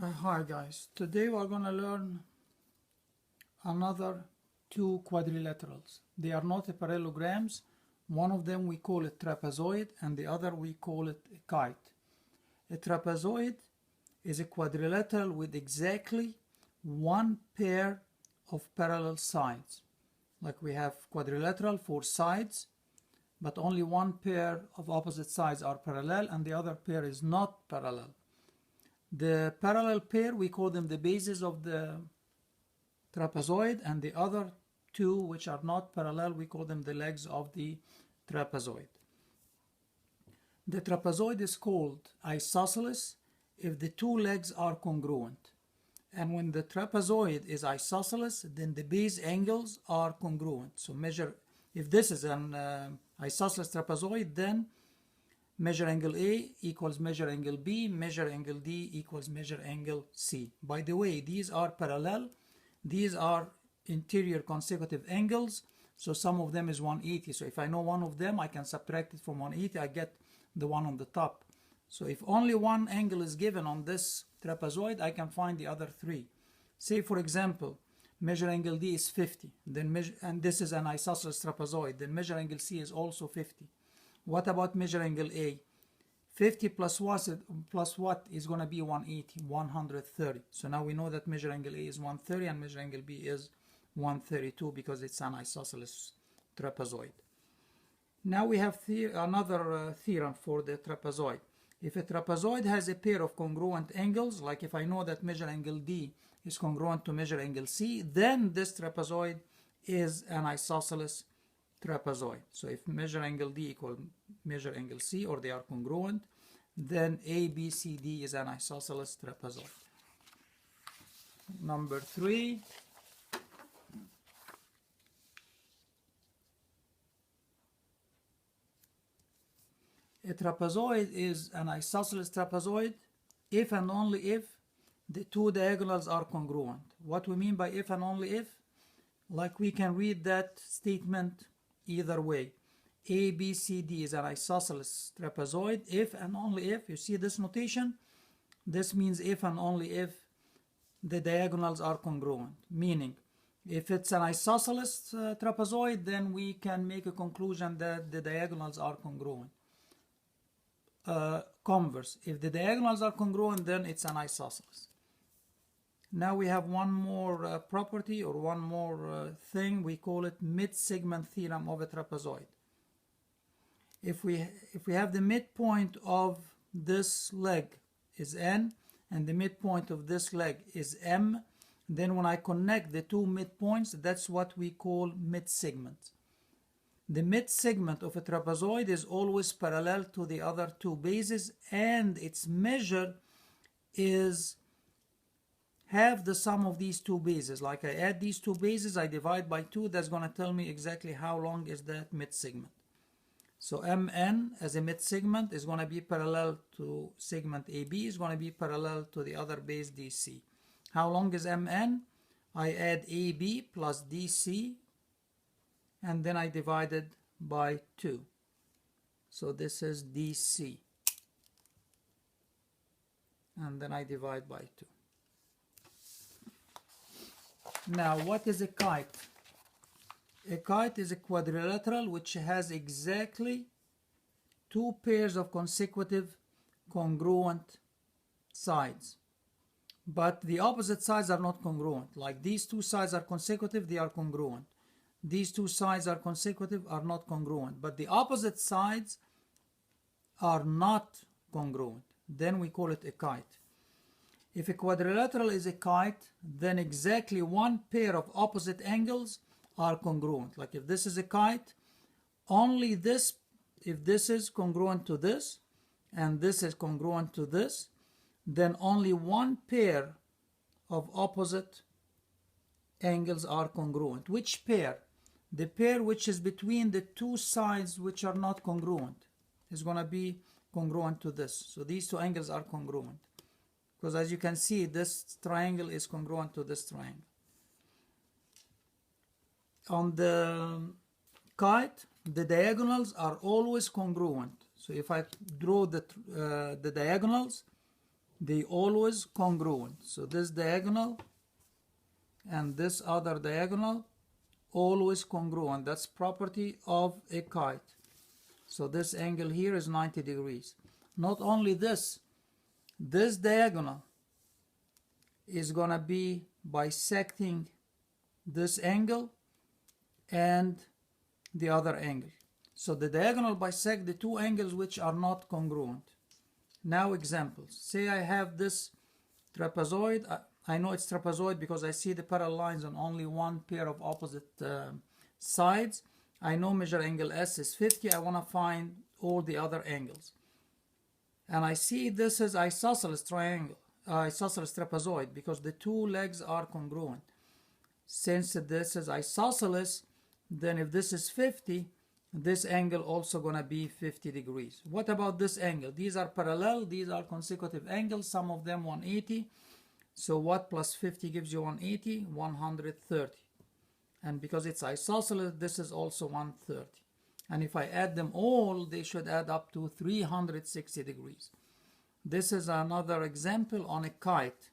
Hi guys, today we're going to learn another two quadrilaterals. They are not parallelograms. One of them we call it trapezoid and the other we call it a kite. A trapezoid is a quadrilateral with exactly one pair of parallel sides. Like we have quadrilateral, four sides, but only one pair of opposite sides are parallel and the other pair is not parallel. The parallel pair, we call them the bases of the trapezoid, and the other two, which are not parallel, we call them the legs of the trapezoid. The trapezoid is called isosceles if the two legs are congruent. And when the trapezoid is isosceles, then the base angles are congruent. So measure, if this is an isosceles trapezoid, then measure angle A equals measure angle B, measure angle D equals measure angle C. By the way, these are parallel. These are interior consecutive angles. So some of them is 180. So if I know one of them, I can subtract it from 180. I get the one on the top. So if only one angle is given on this trapezoid, I can find the other three. Say, for example, measure angle D is 50. And this is an isosceles trapezoid. Then measure angle C is also 50. What about measure angle A? 50 plus what is going to be 180, 130. So now we know that measure angle A is 130 and measure angle B is 132 because it's an isosceles trapezoid. Now we have another theorem for the trapezoid. If a trapezoid has a pair of congruent angles, like if I know that measure angle D is congruent to measure angle C, then this trapezoid is an isosceles trapezoid. So if measure angle D equal measure angle C, or they are congruent, then ABCD is an isosceles trapezoid. Number 3. A trapezoid is an isosceles trapezoid if and only if the two diagonals are congruent. What we mean by if and only if? Like we can read that statement either way. ABCD is an isosceles trapezoid if and only if. You see this notation? This means if and only if the diagonals are congruent. Meaning, if it's an isosceles trapezoid, then we can make a conclusion that the diagonals are congruent. Converse, if the diagonals are congruent, then it's an isosceles. Now we have one more property, or one more thing. We call it mid-segment theorem of a trapezoid. If we have the midpoint of this leg is N and the midpoint of this leg is M, then when I connect the two midpoints, that's what we call mid-segment. The mid-segment of a trapezoid is always parallel to the other two bases, and its measure is half the sum of these two bases. Like I add these two bases, I divide by 2, that's going to tell me exactly how long is that mid-segment. So MN as a mid-segment is going to be parallel to segment AB, is going to be parallel to the other base DC. How long is MN? I add AB plus DC, and then I divide it by 2. So this is DC. And then I divide by 2. Now, what is a kite? A kite is a quadrilateral which has exactly two pairs of consecutive congruent sides. But the opposite sides are not congruent. Like these two sides are consecutive, they are congruent. These two sides are consecutive, are not congruent. But the opposite sides are not congruent. Then we call it a kite. If a quadrilateral is a kite, then exactly one pair of opposite angles are congruent. Like if this is a kite, only this, if this is congruent to this, and this is congruent to this, then only one pair of opposite angles are congruent. Which pair? The pair which is between the two sides which are not congruent is going to be congruent to this. So these two angles are congruent. Because as you can see, this triangle is congruent to this triangle. On the kite, the diagonals are always congruent. So if I draw the diagonals, they always congruent. So this diagonal and this other diagonal always congruent. That's property of a kite. So this angle here is 90 degrees. Not only this diagonal is gonna be bisecting this angle and the other angle. So the diagonal bisect the two angles which are not congruent. Now examples. Say I have this trapezoid. I know it's trapezoid because I see the parallel lines on only one pair of opposite sides. I know measure angle S is 50. I want to find all the other angles. And I see this is isosceles triangle, isosceles trapezoid, because the two legs are congruent. Since this is isosceles, then if this is 50, this angle also gonna be 50 degrees. What about this angle? These are parallel, these are consecutive angles, some of them 180. So what plus 50 gives you 180? 130. And because it's isosceles, this is also 130. And if I add them all, they should add up to 360 degrees. This is another example on a kite.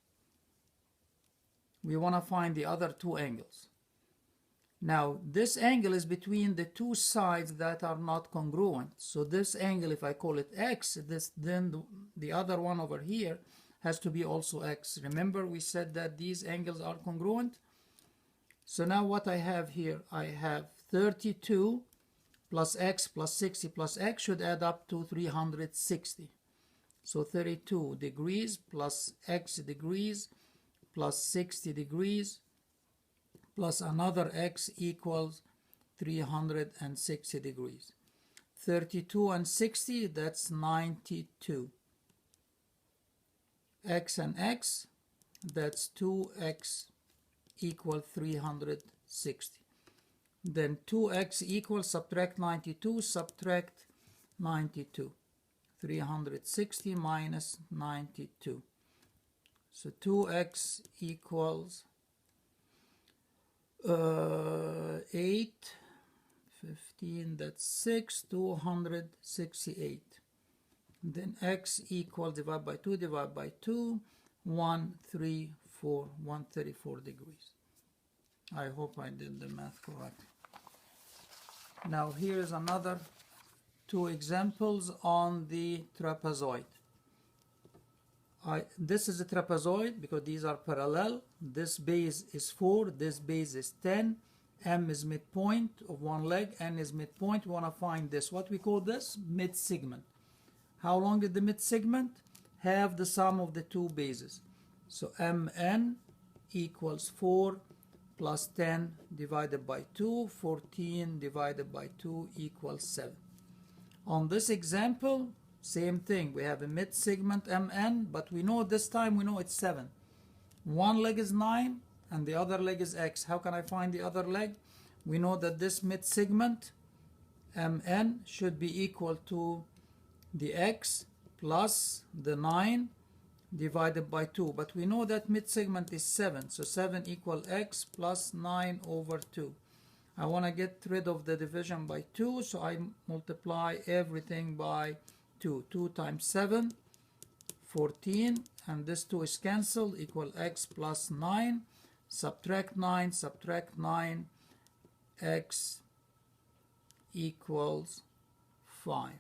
We want to find the other two angles. Now, this angle is between the two sides that are not congruent. So this angle, if I call it X, then the other one over here has to be also X. Remember, we said that these angles are congruent. So now what I have here, I have 32 plus X plus 60 plus X should add up to 360. So 32 degrees plus X degrees plus 60 degrees plus another X equals 360 degrees. 32 and 60, that's 92. X and X, that's 2X equal 360. Then 2X equals, subtract 92, subtract 92. 360 minus 92. So 2X equals 8, 15, that's 6, 268. Then X equals, divide by 2, 134, 134 degrees. I hope I did the math correctly. Now here is another two examples on the trapezoid. This is a trapezoid because these are parallel. This base is 4, this base is 10. M is midpoint of one leg, N is midpoint. We want to find this. What we call this? Mid-segment. How long is the mid-segment? Have the sum of the two bases. So Mn equals 4 plus 10 divided by 2. 14 divided by 2 equals 7. On this example, same thing. We have a mid-segment Mn, but we know this time we know it's 7. One leg is 9 and the other leg is X. How can I find the other leg? We know that this mid-segment Mn should be equal to the X plus the 9 divided by 2. But we know that mid-segment is 7. So 7 equal X plus 9 over 2. I want to get rid of the division by 2. So I multiply everything by 2. 2 times 7, 14. And this 2 is cancelled, equal X plus 9. Subtract 9, subtract 9. X equals 5.